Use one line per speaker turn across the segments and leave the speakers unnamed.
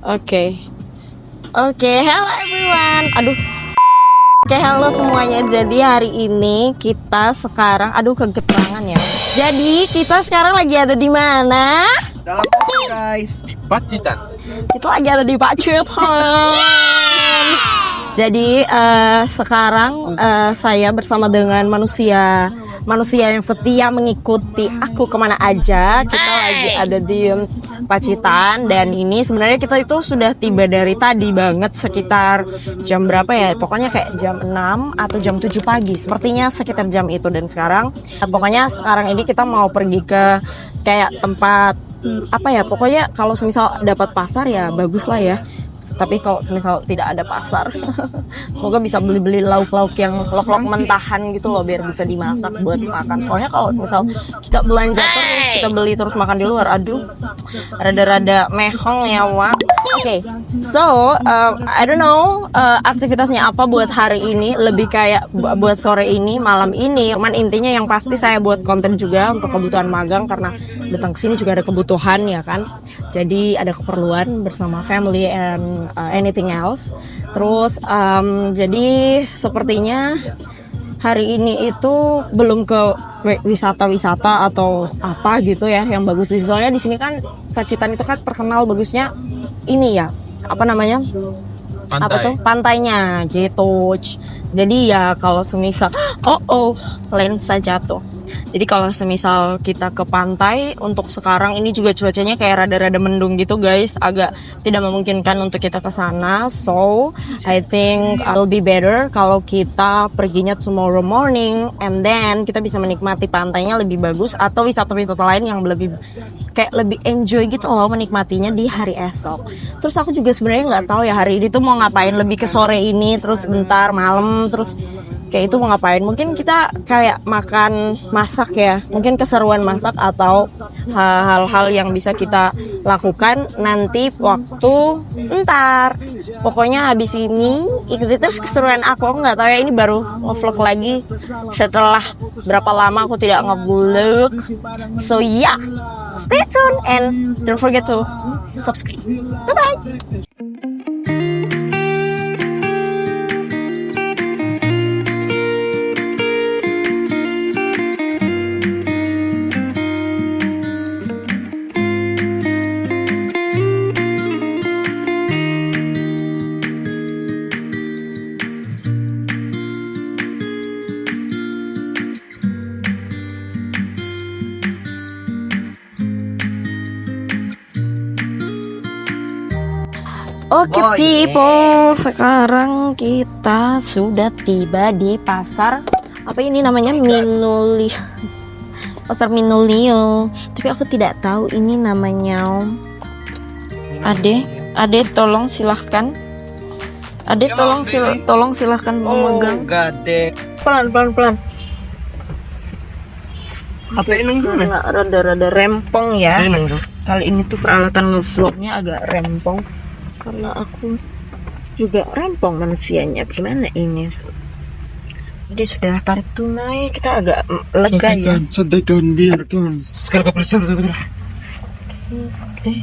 Oke. Oke, hello everyone. Aduh. Oke, halo semuanya. Jadi hari ini kita sekarang kegeterangan ya. Jadi kita sekarang lagi ada di mana?
Dalam foto guys, di Pacitan.
Kita lagi ada di Pacitan. Jadi sekarang saya bersama dengan manusia yang setia mengikuti aku kemana aja. Kita lagi ada di Pacitan dan ini sebenarnya kita itu sudah tiba dari tadi banget sekitar jam berapa ya? Pokoknya kayak jam 6 atau jam 7 pagi. Sepertinya sekitar jam itu dan sekarang pokoknya sekarang ini kita mau pergi ke kayak tempat apa ya? Pokoknya kalau semisal dapat pasar ya bagus lah ya. Tapi kalau semisal tidak ada pasar semoga bisa beli lauk-lauk yang lauk-lauk mentahan gitu loh biar bisa dimasak buat makan. Soalnya kalau semisal kita belanja terus kita beli terus makan di luar, aduh rada-rada mehong ya Wak. Oke, so I don't know aktivitasnya apa buat hari ini, lebih kayak buat sore ini, malam ini. Cuman intinya yang pasti saya buat konten juga untuk kebutuhan magang karena datang ke sini juga ada kebutuhan ya kan. Jadi ada keperluan bersama family and anything else. Terus jadi sepertinya hari ini itu belum ke wisata-wisata atau apa gitu ya yang bagus di. Soalnya di sini kan Pacitan itu kan terkenal bagusnya ini ya, apa namanya?
Pantai.
Apa tuh? Pantainya gitu. Jadi ya kalau semisal lensa jatuh. Jadi kalau semisal kita ke pantai untuk sekarang ini juga cuacanya kayak rada-rada mendung gitu guys, agak tidak memungkinkan untuk kita ke sana. So I think will be better kalau kita perginya tomorrow morning and then kita bisa menikmati pantainya lebih bagus atau wisata-wisata lain yang lebih enjoy gitu loh menikmatinya di hari esok. Terus aku juga sebenarnya nggak tahu ya hari ini tuh mau ngapain, lebih ke sore ini terus bentar malam terus kayak itu mau ngapain. Mungkin kita kayak masak ya, mungkin keseruan masak atau hal-hal yang bisa kita lakukan nanti waktu ntar. Pokoknya habis ini ikuti terus keseruan aku nggak tahu ya, ini baru nge-vlog lagi setelah berapa lama aku tidak nge-vlog. So yeah, stay tuned and don't forget to subscribe. Bye bye. Oke people, sekarang kita sudah tiba di pasar apa ini namanya Pasar Minulio. Tapi aku tidak tahu ini namanya. Ade tolong silahkan. Ade tolong silahkan memegang.
Gade.
Pelan.
Apa ini?
Rada-rada rempong ya.
Ini
Kali ini tuh peralatan nge-vlognya agak rempong. Karena aku juga rempong manusianya. Gimana ini? Jadi sudah tarik tunai, kita agak lega ya.
Santaikan, biarkan. Sekarang kepercayaan sebenarnya.
Oke.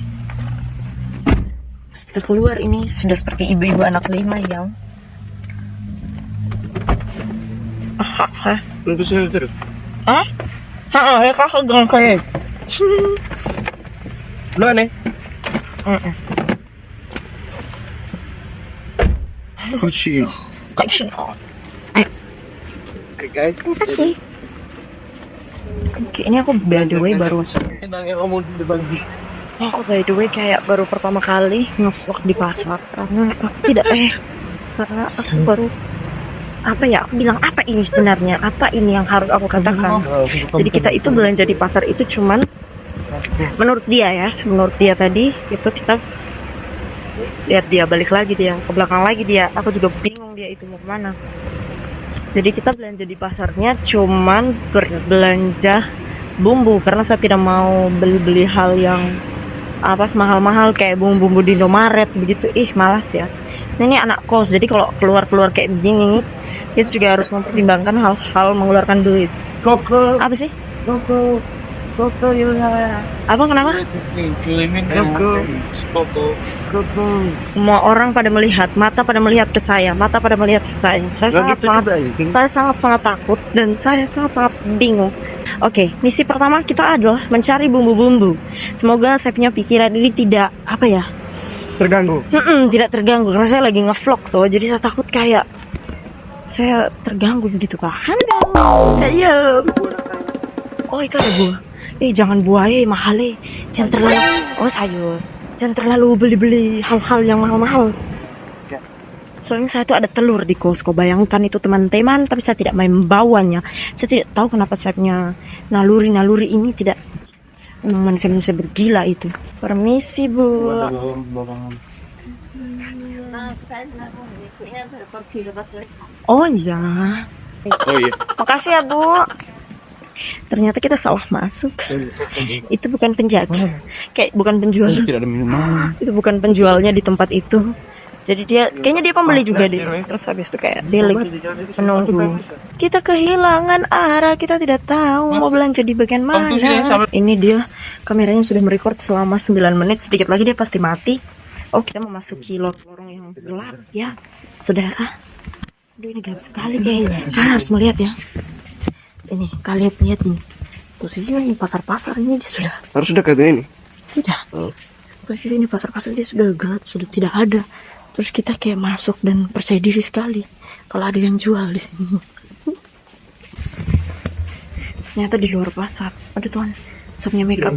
Kita keluar ini sudah seperti ibu-ibu anak 5 ya.
Belum bisa terus.
Ya kakak gang kayak.
Lu aneh? Kacil.
Ayo.
Oke guys.
Makasih. Oke, ini aku by the way baru kayak baru pertama kali nge-vlog di pasar karena aku baru aku bilang apa ini sebenarnya, apa ini yang harus aku katakan. Jadi kita itu belanja di pasar itu cuman menurut dia tadi itu kita lihat dia balik lagi, dia ke belakang lagi, dia aku juga bingung dia itu mau kemana. Jadi kita belanja di pasarnya cuman berbelanja bumbu karena saya tidak mau beli hal yang mahal-mahal kayak bumbu di Indomaret begitu, malas ya. Ini anak kos, jadi kalau keluar kayak begini itu juga harus mempertimbangkan hal-hal mengeluarkan duit.
Koko.
Apa sih?
Koko.
Apa kenapa? Semua orang pada melihat, mata pada melihat ke saya, mata pada melihat ke saya. Saya sangat takut dan saya sangat bingung. Oke, misi pertama kita adalah mencari bumbu-bumbu. Semoga saya punya pikiran ini tidak
Terganggu.
tidak terganggu karena saya lagi ngevlog tuh, jadi saya takut kayak saya terganggu begitu kan. Ayo. Oh itu ada buah. Jangan buah mahal jangan terlalu. Oh sayur. Jangan terlalu beli hal-hal yang mahal-mahal. Soalnya saya tuh ada telur di Costco. Bayangkan itu teman-teman, tapi saya tidak main membawanya. Saya tidak tahu kenapa saya punya naluri ini tidak. Manusia bergila itu. Permisi Bu. Oh iya.
Oh iya.
Makasih ya Bu. Ternyata kita salah masuk. Itu bukan penjaga. Kayak bukan penjual.
Tidak ada minuman.
Itu bukan penjualnya di tempat itu. Jadi kayaknya dia pembeli juga deh. Terus habis itu kayak dia lagi menunggu. Kita kehilangan arah, kita tidak tahu mau belanja di bagian mana. Ini dia kameranya sudah merecord selama 9 menit. Sedikit lagi dia pasti mati. Oh kita memasuki lorong yang gelap ya, saudara. Aduh ini gelap sekali Kalian harus melihat ya. Ini kalian lihat ini. Posisinya ini pasar-pasar ini dia sudah.
Harus dekat ini.
Tidak. Posisi ini pasar-pasar dia sudah gelap, sudah tidak ada. Terus kita kayak masuk dan percaya diri sekali kalau ada yang jual di sini. Ternyata di luar pasar. Aduh Tuhan, saya punya makeup.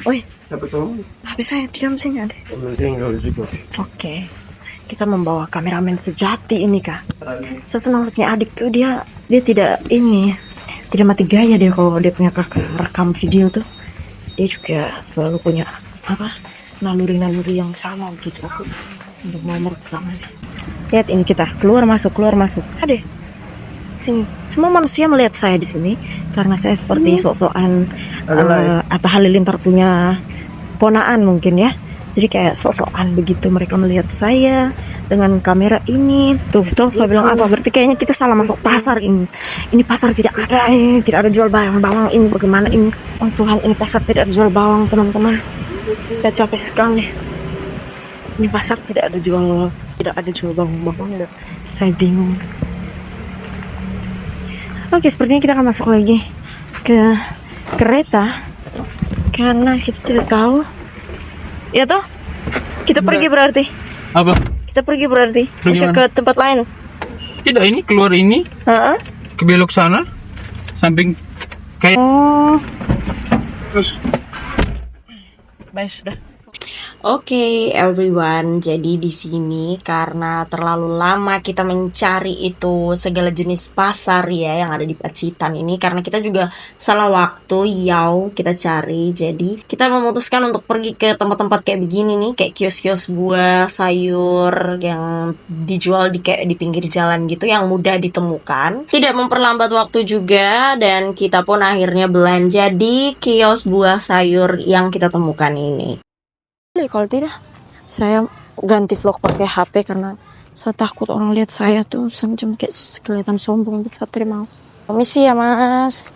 Oi, habis saya diam sini ada. Oke. Kita membawa kameramen sejati ini Kak. Saya senang saya punya adik tuh dia tidak mati gaya dia kalau dia punya kakak rekam video tuh. Dia juga selalu punya naluri yang sama gitu untuk mau merekam. Lihat ini kita keluar masuk. Ada sini. Semua manusia melihat saya di sini karena saya seperti sok-sokan Atta Halilintar punya ponaan mungkin ya. Jadi kayak sok-sokan begitu mereka melihat saya dengan kamera ini. Tuh saya bilang apa? Berarti kayaknya kita salah masuk pasar ini. Ini pasar tidak ada jual bawang ini. Bagaimana ini? Oh Tuhan, ini pasar tidak ada jual bawang teman-teman. Saya capek sekali. Ini pasar tidak ada jual bawang. Saya bingung. Oke, sepertinya kita akan masuk lagi ke kereta karena kita tidak tahu. Ya toh? Kita pergi berarti.
Apa?
Kita pergi berarti. Bisa ke tempat lain.
Tidak, ini keluar ini. Ke belok sana. Samping kayak.
Oh.
Terus.
Baik sudah. Oke, everyone. Jadi di sini karena terlalu lama kita mencari itu segala jenis pasar ya yang ada di Pacitan ini, karena kita juga salah waktu kita cari. Jadi kita memutuskan untuk pergi ke tempat-tempat kayak begini nih, kayak kios-kios buah, sayur yang dijual kayak di pinggir jalan gitu yang mudah ditemukan. Tidak memperlambat waktu juga dan kita pun akhirnya belanja di kios buah sayur yang kita temukan ini. Kalau tidak, saya ganti vlog pakai HP karena saya takut orang lihat saya tuh semacam kayak kelihatan sombong. Saya terima. Permisi ya Mas.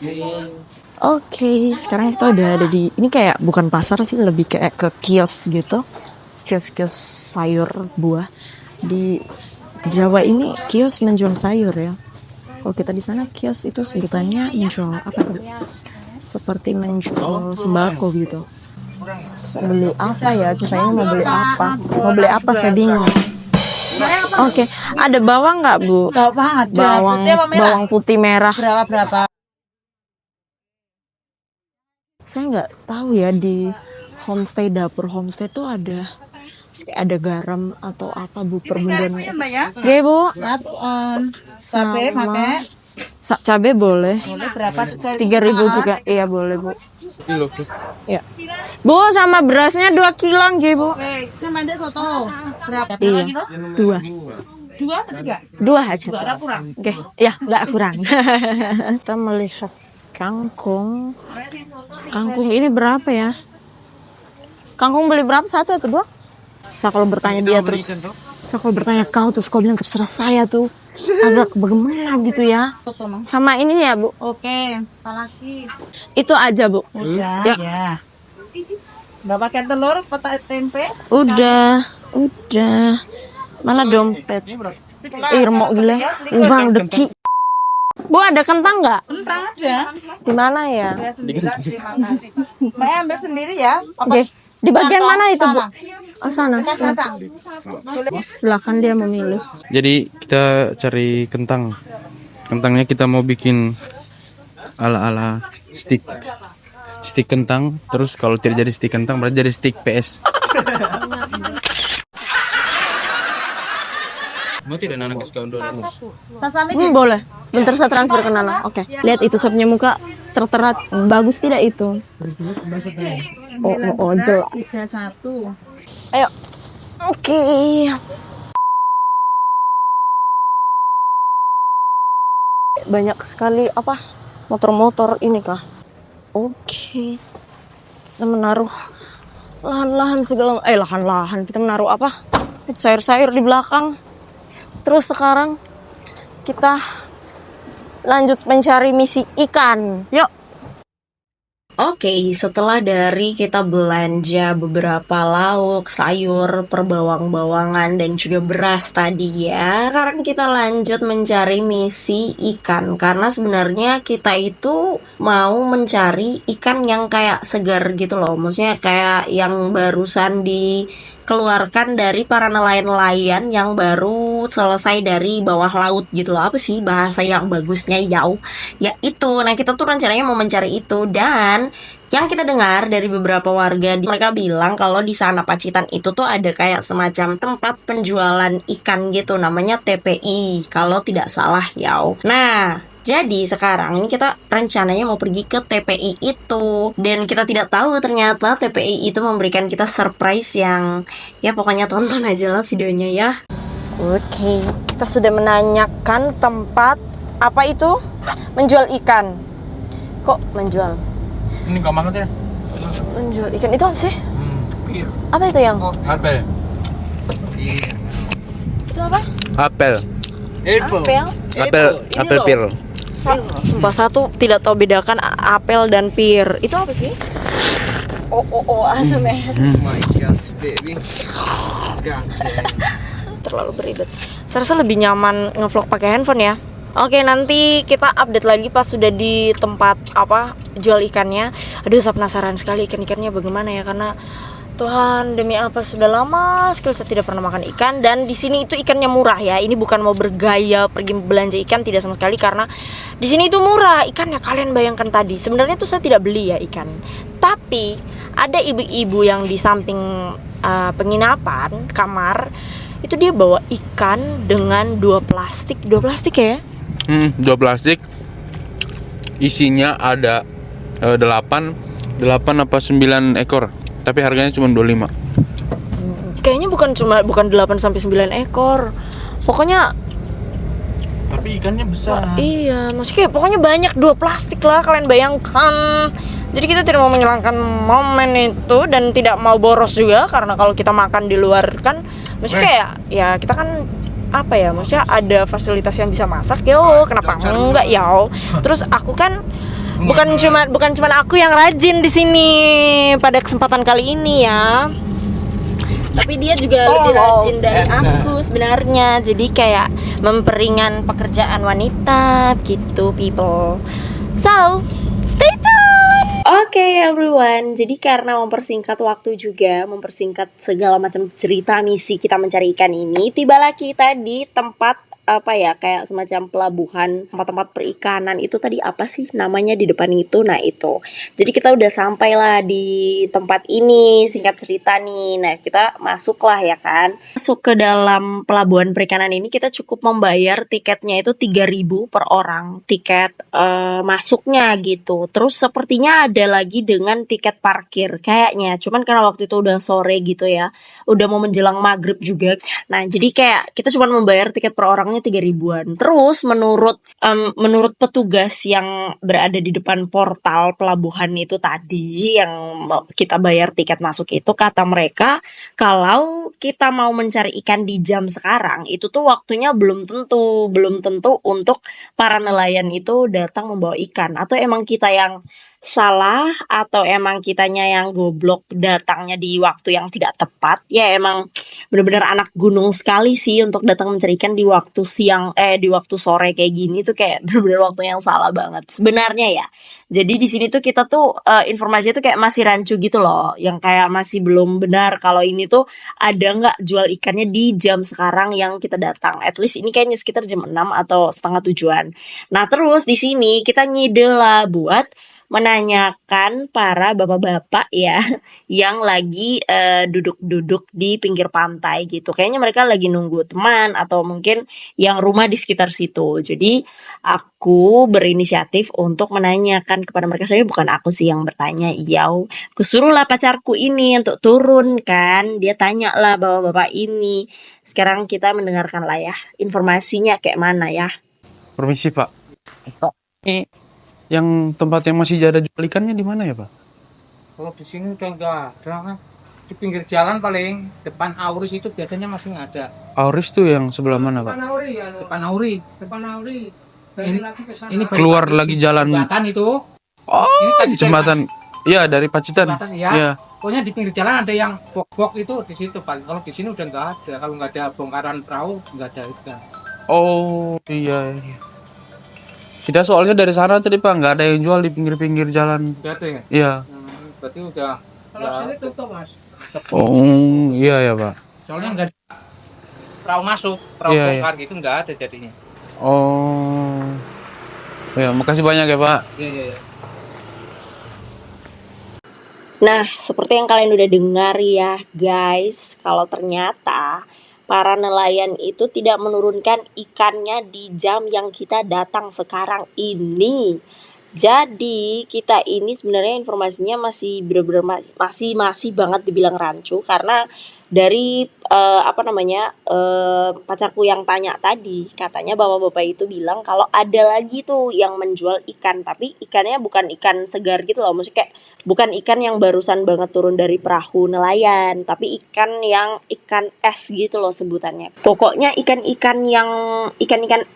Oke, sekarang kita udah ada di ini kayak bukan pasar sih, lebih kayak ke kios gitu. Kios-kios sayur buah. Di Jawa ini kios menjual sayur ya. Kalau kita di sana kios itu sebutannya menjual apa? Seperti menjual sembako gitu. Beli apa ya? Kita ini mau beli apa? Saya bingung. Oke, ada bawang nggak Bu? Bawang putih merah. Berapa? Saya nggak tahu ya di dapur homestay tuh ada garam atau apa Bu perbumbuannya? Iya Bu. Cabe boleh. Berapa? 3.000 juga. Iya boleh Bu. Ya. Bu sama berasnya 2 kilo nggih Bu. Iya. 2 aja. Oke. Ya nggak kurang. Kita melihat kangkung. Kangkung ini berapa ya? Kangkung beli berapa? 1 atau 2? Saya kalau bertanya dia terus. Saya kalau bertanya kau terus kau bilang terserah saya tuh. agak bagaimana gitu ya. Sama ini ya Bu.
Oke, apalagi
Itu aja Bu.
udah
Ya.
ya. Nggak pakai telur, pakai tempe.
Udah. Mana dompet? Irmo gila. Urang deki. Bu ada kentang nggak?
Entah ada.
Di mana ya?
Mbak ambil sendiri ya.
Oke. Di bagian mana itu Bu? Oh sana. Silakan dia memilih.
Jadi kita cari kentang. Kentangnya kita mau bikin ala-ala stick kentang. Terus kalau tidak jadi stick kentang berarti jadi stick PS. Mau tidak Nana ke sekolah dulu?
Boleh. Bentar saya transfer ke Nana. Oke. Lihat itu saya punya muka tertera bagus tidak itu? Oh, jelas.
31.
Ayo. Oke. Banyak sekali apa? Motor-motor ini kah? Oke. Kita menaruh lahan-lahan segala lahan-lahan. Kita menaruh apa? Sayur-sayur di belakang. Terus sekarang kita lanjut mencari misi ikan. Yuk. Oke, setelah dari kita belanja beberapa lauk, sayur, perbawang-bawangan, dan juga beras tadi ya. Sekarang kita lanjut mencari misi ikan. Karena sebenarnya kita itu mau mencari ikan yang kayak segar gitu loh. Maksudnya kayak yang barusan dikeluarkan dari para nelayan-nelayan yang baru selesai dari bawah laut gitu loh. Apa sih bahasa yang bagusnya yau? Ya itu. Nah kita tuh rencananya mau mencari itu. Dan yang kita dengar dari beberapa warga, mereka bilang kalau di sana Pacitan itu tuh ada kayak semacam tempat penjualan ikan gitu, namanya TPI kalau tidak salah yau. Nah jadi sekarang ini kita rencananya mau pergi ke TPI itu. Dan kita tidak tahu ternyata TPI itu memberikan kita surprise yang ya pokoknya tonton aja lah videonya ya. Oke, kita sudah menanyakan tempat apa itu? Menjual ikan. Kok menjual?
Ini gak makan ya?
Menjual ikan itu apa sih?
Pir.
Apa itu yang?
Apel.
Itu apa?
Apel.
Apel.
Apel pir.
Sumpah satu tidak tahu bedakan apel dan pir. Itu apa sih? Asam ya. Terlalu beribet. Saya rasa lebih nyaman ngevlog pakai handphone ya. Oke, nanti kita update lagi pas sudah di tempat apa jual ikannya. Aduh, saya penasaran sekali ikan-ikannya bagaimana ya, karena Tuhan demi apa sudah lama sekali saya tidak pernah makan ikan. Dan di sini itu ikannya murah ya. Ini bukan mau bergaya pergi belanja ikan, tidak sama sekali, karena di sini itu murah ikannya. Kalian bayangkan tadi, sebenarnya tuh saya tidak beli ya ikan, tapi ada ibu-ibu yang di samping penginapan kamar itu dia bawa ikan dengan dua plastik ya.
2 plastik. Isinya ada 8 apa 9 ekor. Tapi harganya cuma 25.
Kayaknya bukan 8 sampai 9 ekor. Pokoknya
Tapi ikannya besar.
iya, maksudnya pokoknya banyak 2 plastik lah, kalian bayangkan. Jadi kita tidak mau menghilangkan momen itu dan tidak mau boros juga, karena kalau kita makan di luar kan maksudnya kayak ya kita kan apa ya, maksudnya ada fasilitas yang bisa masak yo, kenapa enggak yo. Terus aku kan bukan cuma aku yang rajin di sini pada kesempatan kali ini ya, tapi dia juga lebih rajin dari aku sebenarnya. Jadi kayak memperingan pekerjaan wanita gitu people. So stay tuned. Oke everyone, jadi karena mempersingkat waktu juga, mempersingkat segala macam cerita misi kita mencari ikan ini, tibalah kita di tempat apa ya, kayak semacam pelabuhan, tempat-tempat perikanan. Itu tadi apa sih namanya di depan itu? Nah itu, jadi kita udah sampai lah di tempat ini, singkat cerita nih. Nah kita masuk lah ya kan, masuk ke dalam pelabuhan perikanan ini. Kita cukup membayar tiketnya itu 3.000 per orang, tiket masuknya gitu. Terus sepertinya ada lagi dengan tiket parkir kayaknya, cuman karena waktu itu udah sore gitu ya, udah mau menjelang maghrib juga. Nah jadi kayak kita cuma membayar tiket per orang uangnya 3 ribuan. Terus menurut petugas yang berada di depan portal pelabuhan itu tadi, yang kita bayar tiket masuk itu, kata mereka kalau kita mau mencari ikan di jam sekarang itu tuh waktunya belum tentu untuk para nelayan itu datang membawa ikan, atau emang kita yang salah, atau emang kitanya yang goblok datangnya di waktu yang tidak tepat. Ya emang bener-bener anak gunung sekali sih untuk datang mencari ikan di waktu di waktu sore kayak gini tuh kayak bener-bener waktu yang salah banget sebenarnya ya. Jadi di sini tuh kita tuh informasinya tuh kayak masih rancu gitu loh, yang kayak masih belum benar kalau ini tuh ada nggak jual ikannya di jam sekarang yang kita datang. At least ini kayaknya sekitar jam 6 atau setengah tujuan. Nah terus di sini kita ngide lah buat menanyakan para bapak-bapak ya yang lagi duduk-duduk di pinggir pantai gitu. Kayaknya mereka lagi nunggu teman atau mungkin yang rumah di sekitar situ. Jadi aku berinisiatif untuk menanyakan kepada mereka. Sebenarnya bukan aku sih yang bertanya, aku suruhlah pacarku ini untuk turun kan. Dia tanya lah bapak-bapak ini. Sekarang kita mendengarkan lah ya informasinya kayak mana ya.
Permisi Pak. Ini yang tempat yang masih ada jual ikannya di mana ya Pak?
Kalau di sini udah nggak ada. Di pinggir jalan paling depan Auris itu biasanya masih nggak ada.
Auris tuh yang sebelah mana Pak?
Depan Auri. Ini
Keluar lagi jalan.
jembatan itu.
Oh,
Ini tadi
jembatan. Iya, dari Pacitan.
Jembatan ya.
Iya.
Pokoknya di pinggir jalan ada yang bok-bok itu di situ Pak. Kalau di sini udah nggak ada. Kalau nggak ada bongkaran perahu nggak ada ikan.
Oh, iya. Kita soalnya dari sana tadi Pak, nggak ada yang jual di pinggir-pinggir jalan.
Nggak ada ya.
Iya.
Berarti udah. Kalau tutup Mas.
Oh, iya ya Pak.
Soalnya nggak ada perahu masuk, perahu
Iya,
bongkar gitu nggak ada jadinya.
Oh. Ya, makasih banyak ya Pak.
Iya.
Nah, seperti yang kalian udah dengar ya guys, kalau ternyata para nelayan itu tidak menurunkan ikannya di jam yang kita datang sekarang ini. Jadi kita ini sebenarnya informasinya masih benar-benar masih banget dibilang rancu, karena dari pacarku yang tanya tadi, katanya bapak-bapak itu bilang kalau ada lagi tuh yang menjual ikan, tapi ikannya bukan ikan segar gitu loh, maksudnya kayak bukan ikan yang barusan banget turun dari perahu nelayan, tapi ikan es gitu loh sebutannya. Pokoknya ikan-ikan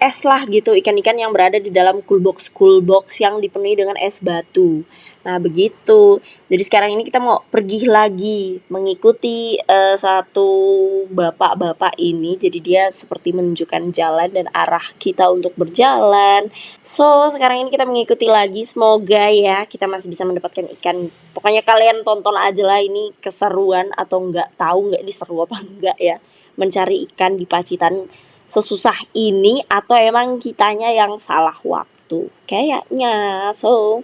es lah gitu, ikan-ikan yang berada di dalam coolbox yang dipenuhi dengan es batu. Nah begitu. Jadi sekarang ini kita mau pergi lagi mengikuti satu bapak-bapak ini. Jadi dia seperti menunjukkan jalan dan arah kita untuk berjalan. So sekarang ini kita mengikuti lagi. Semoga ya kita masih bisa mendapatkan ikan. Pokoknya kalian tonton aja lah ini keseruan, atau nggak tahu nggak diseru apa enggak ya, mencari ikan di Pacitan sesusah ini, atau emang kitanya yang salah waktu kayaknya. So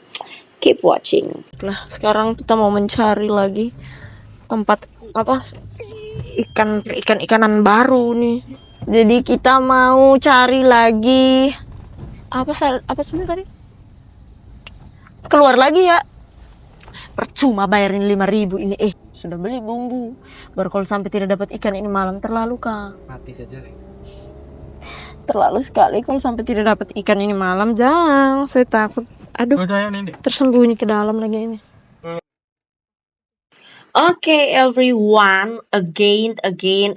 keep watching. Nah, sekarang kita mau mencari lagi tempat ikan-ikanan baru nih. Jadi kita mau cari lagi apa sebenarnya tadi? Keluar lagi ya. Percuma bayarin 5.000 ini. Sudah beli bumbu. Baru kalau sampai tidak dapat ikan ini malam, terlalu kah?
Mati saja.
Terlalu sekali kalau sampai tidak dapat ikan ini malam. Jangan, saya takut. Aduh, tersembunyi ke dalam lagi ini. Oke, everyone, again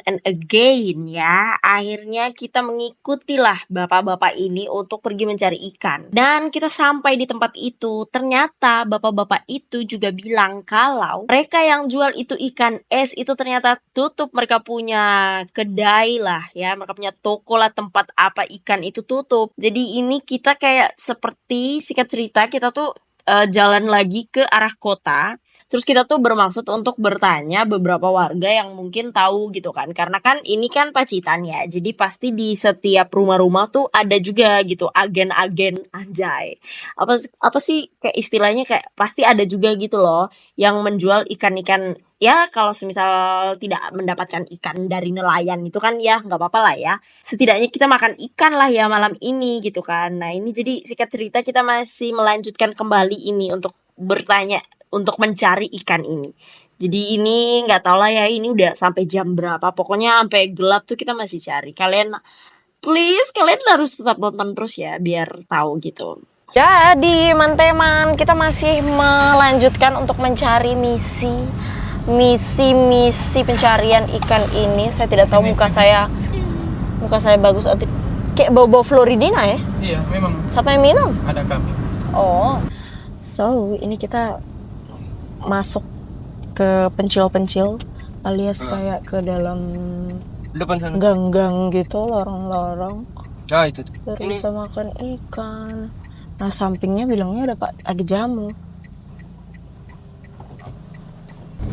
and again ya. Akhirnya kita mengikutilah bapak-bapak ini untuk pergi mencari ikan. Dan kita sampai di tempat itu. Ternyata bapak-bapak itu juga bilang kalau mereka yang jual itu ikan es itu ternyata tutup. Mereka punya kedai lah ya. Mereka punya toko lah, tempat apa ikan itu tutup. Jadi ini kita kayak seperti singkat cerita kita tuh jalan lagi ke arah kota. Terus kita tuh bermaksud untuk bertanya beberapa warga yang mungkin tahu gitu kan. Karena kan ini kan Pacitan ya. Jadi pasti di setiap rumah-rumah tuh ada juga gitu agen-agen, anjay. Apa sih kayak istilahnya, kayak pasti ada juga gitu loh yang menjual ikan-ikan. Ya kalau semisal tidak mendapatkan ikan dari nelayan itu kan ya nggak apa-apa lah ya. Setidaknya kita makan ikan lah ya malam ini gitu kan. Nah ini jadi singkat cerita kita masih melanjutkan kembali ini untuk bertanya, untuk mencari ikan ini. Jadi ini nggak tahu lah ya ini udah sampai jam berapa. Pokoknya sampai gelap tuh kita masih cari. Kalian Please kalian harus tetap nonton terus ya biar tahu gitu. Jadi teman-teman, kita masih melanjutkan untuk mencari misi pencarian ikan ini. Saya tidak tahu muka saya bagus atau kayak bau-bau Floridina ya.
Iya, memang
Siapa yang minum?
ada kami.
Oh, so ini kita masuk ke pencil-pencil alias kayak ke dalam
Depan sana.
gang-gang gitu, lorong-lorong.
Ah, itu tuh.
Baru bisa makan ikan. Nah sampingnya bilangnya ada jamu.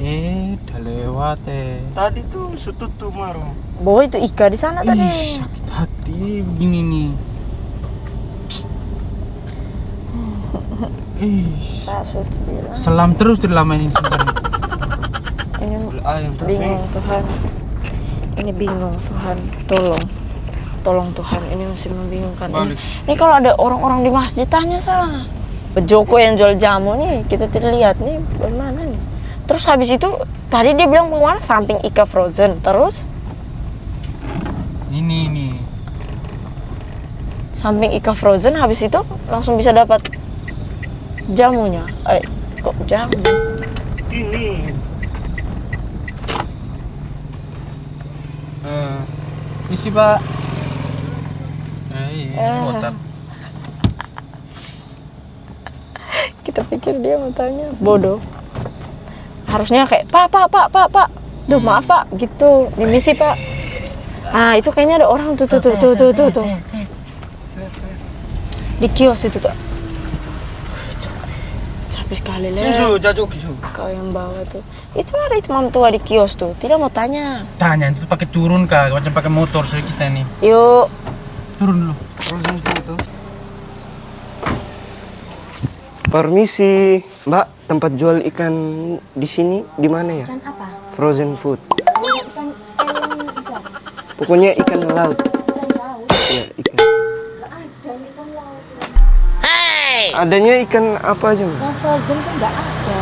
Udah lewat
Tadi tuh sutut tuh Maro.
Boy itu ikan di sana tadi.
Ih, sakit hati begini nih.
Saya sudah bilang.
Selam terus lama ini sebenarnya.
Ini
Ayam
bingung Tuhan. Ini bingung Tuhan. Tolong Tuhan. Ini masih membingungkan. Ini kalau ada orang-orang di masjid tanya sana. Joko yang jual jamu nih, kita tidak lihat nih bagaimana nih. Terus habis itu tadi dia bilang mau mana samping Ika Frozen. Terus
Ini nih.
samping Ika Frozen habis itu langsung bisa dapat jamunya. Kok jamu?
Ini.
Isi Pak. Iya, otak.
Kita pikir dia mau tanya bodoh. Harusnya kayak pak. Duh maaf Pak, gitu. Dimisi Pak. Ah itu kayaknya ada orang tuh. Di kios itu tuh. Capek sekali lah.
Susu, jatuh kisu.
Kau yang bawa tuh. Itu ada imam tua di kios tuh. Tidak mau tanya.
Tanya itu pakai turun kah? Macam pakai motor soalnya kita nih.
Yuk.
Turun dulu.
Frozen food tuh. Permisi, Mbak, tempat jual ikan di sini di mana ya?
Ikan apa?
Frozen food.
Ikan ikan
Pokoknya ikan laut.
ikan laut.
Ya, ikan.
Nggak ada ikan laut.
Adanya ikan apa aja, Mbak?
Yang frozen tuh nggak ada.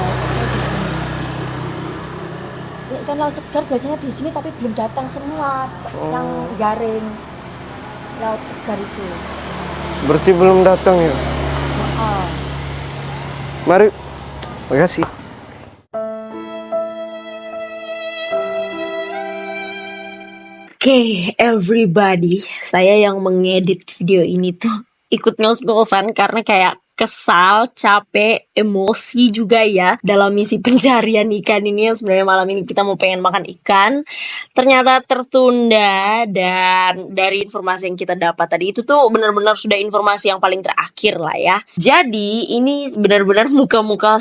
Ya, ikan laut segar biasanya di sini tapi belum datang semua. Yang jaring laut segar itu.
Berarti belum datang ya?
Oh.
Mari. Makasih.
Oke, everybody, saya yang mengedit video ini tuh ikut ngos-ngosan karena kayak kesal, capek, emosi juga ya dalam misi pencarian ikan ini yang sebenarnya malam ini kita mau pengen makan ikan ternyata tertunda. Dan dari informasi yang kita dapat tadi itu tuh benar-benar sudah informasi yang paling terakhir lah ya. Jadi ini benar-benar muka-muka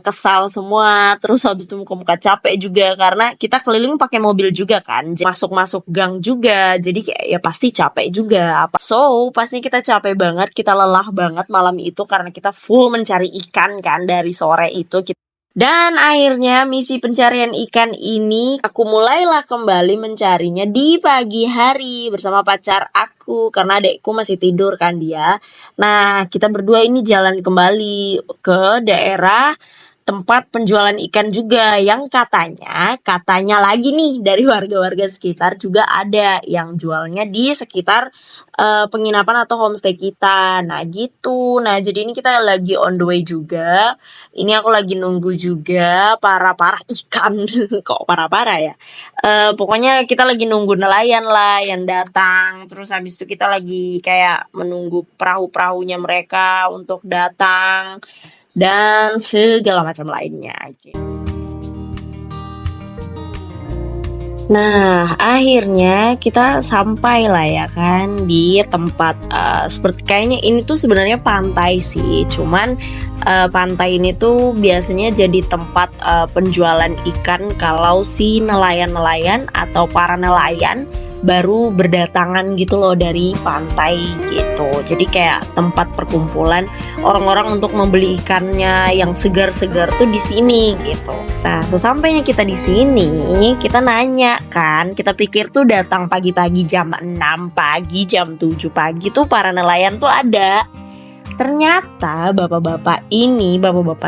kesal semua, terus habis itu muka-muka capek juga karena kita keliling pakai mobil juga kan, masuk-masuk gang juga, jadi kayak ya pasti capek juga. So pastinya kita capek banget, kita lelah banget malam itu karena kita full mencari ikan kan dari sore itu. Dan akhirnya misi pencarian ikan ini aku mulailah kembali mencarinya di pagi hari bersama pacar aku karena adekku masih tidur kan dia. Nah kita berdua ini jalan kembali ke daerah tempat penjualan ikan juga yang katanya lagi nih dari warga-warga sekitar juga ada yang jualnya di sekitar penginapan atau homestay kita. Nah gitu. Nah jadi ini kita lagi on the way juga. Ini aku lagi nunggu juga para ikan. Kok para ya. Pokoknya kita lagi nunggu nelayan lah yang datang. Terus habis itu kita lagi kayak menunggu perahu-perahunya mereka untuk datang dan segala macam lainnya. Nah, akhirnya kita sampai lah ya kan di tempat seperti kayaknya ini tuh sebenarnya pantai sih. Cuman pantai ini tuh biasanya jadi tempat penjualan ikan kalau si nelayan-nelayan atau para nelayan baru berdatangan gitu loh dari pantai gitu. Jadi kayak tempat perkumpulan orang-orang untuk membeli ikannya yang segar-segar tuh di sini gitu. Nah, sesampainya kita di sini, kita nanya kan, kita pikir tuh datang pagi-pagi jam 6 pagi, jam 7 pagi tuh para nelayan tuh ada. Ternyata bapak-bapak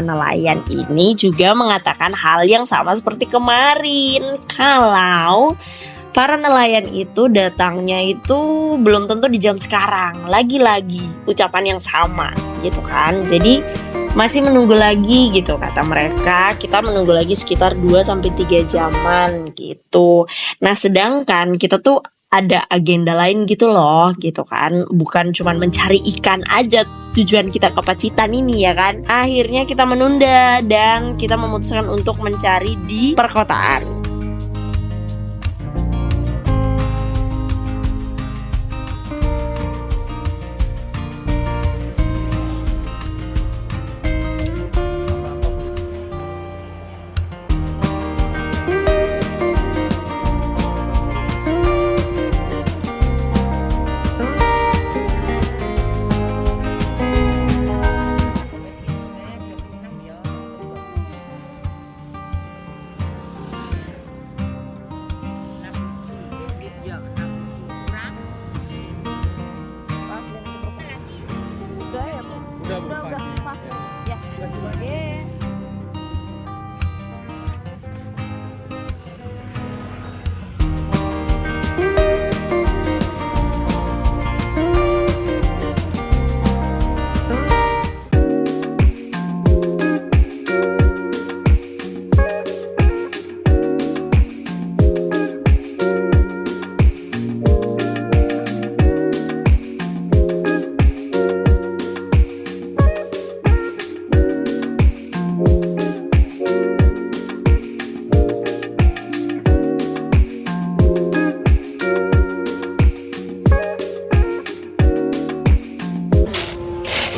nelayan ini juga mengatakan hal yang sama seperti kemarin. Kalau Para nelayan itu datangnya itu belum tentu di jam sekarang. Lagi-lagi ucapan yang sama gitu kan. Jadi masih menunggu lagi gitu kata mereka. Kita menunggu lagi sekitar 2-3 jaman gitu. Nah, sedangkan kita tuh ada agenda lain gitu loh gitu kan. Bukan cuman mencari ikan aja tujuan kita ke Pacitan ini ya kan. Akhirnya kita menunda dan kita memutuskan untuk mencari di perkotaan.
Udah berpagi.
Ya.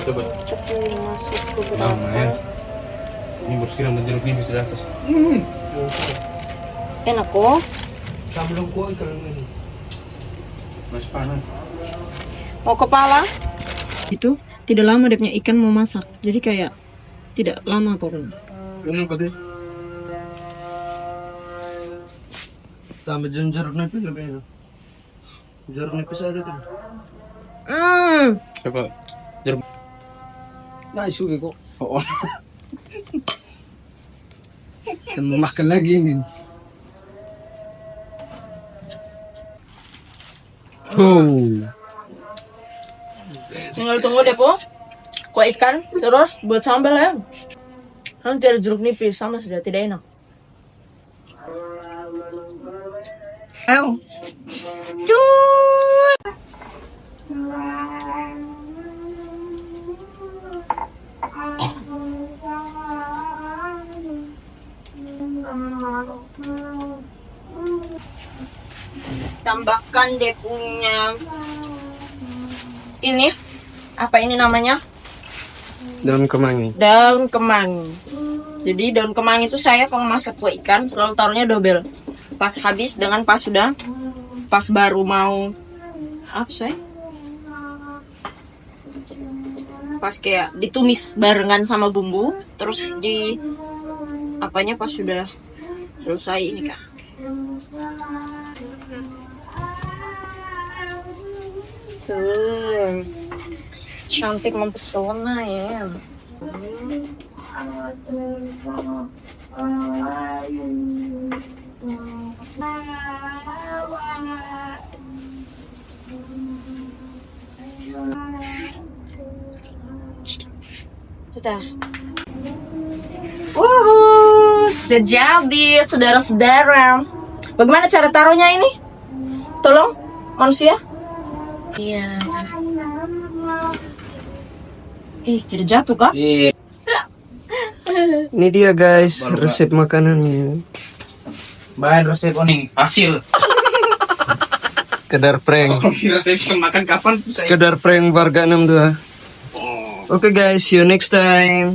Coba.
Masuk ke
Nah, men. Ini bersiram dan jeruk nipis di atas.
Enak kok.
Sebelum kuah kalau ini.
Masih panas.
Mau kepala?
Itu tidak lama dia punya ikan mau masak. Jadi kayak tidak lama pokoknya.
Ini apa deh?
Tambah jeruk nipis lebih enak. Jeruk nipis ada tuh.
Coba. Jeruk.
Nah, sugi kok.
Oh.
Dan mau makan lagi ini.
Tinggal tunggu deh po. Kuah ikan terus buat sambal ya. Nanti ada jeruk nipis sama sudah tidak enak. Ayo. Tambahkan deh punya ini apa ini namanya?
Daun kemangi.
Daun kemangi. Jadi daun kemangi itu saya kalau masak kue ikan selalu taruhnya double. Pas habis dengan pas sudah pas baru mau apa sih? Pas kayak ditumis barengan sama bumbu, terus di apanya pas sudah selesai ini kak. Cantik mempesona ya. Sudah. Sejadi saudara-saudara. Bagaimana cara taruhnya ini? Tolong manusia. Iya. Tidak jatuh kah?
Iya.
Ini dia guys, resep makanannya.
Bahan resep oning hasil.
Sekedar prank.
Resep makan kapan?
Sekedar prank warga 62. Oke guys, see you next time.